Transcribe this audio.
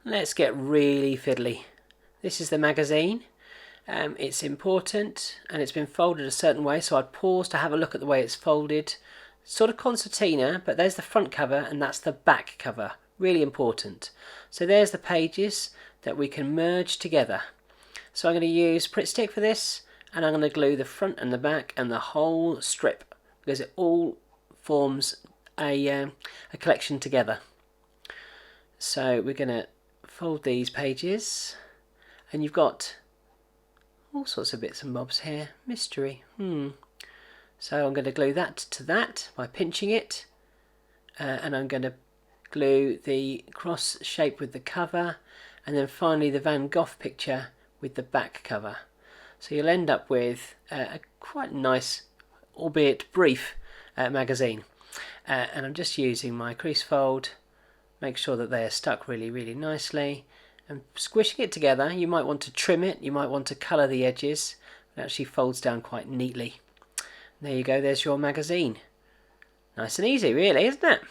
Let's get really fiddly. This is the magazine. It's important and it's been folded a certain way, so I'd pause to have a look at the way it's folded. Sort of concertina, but there's the front cover and that's the back cover. Really important. So there's the pages that we can merge together. So I'm going to use Pritt Stick for this, and I'm going to glue the front and the back and the whole strip because it all forms a collection together. So we're going to fold these pages, and you've got all sorts of bits and bobs here. Mystery. So I'm going to glue that to that by pinching it, and I'm going to glue the cross shape with the cover, and then finally the Van Gogh picture with the back cover. So you'll end up with a quite nice, albeit brief, magazine. And I'm just using my crease fold, make sure that they are stuck really nicely, and squishing it together. You might want to trim it, you might want to colour the edges. It actually folds down quite neatly. There you go, there's your magazine. Nice and easy really, isn't it?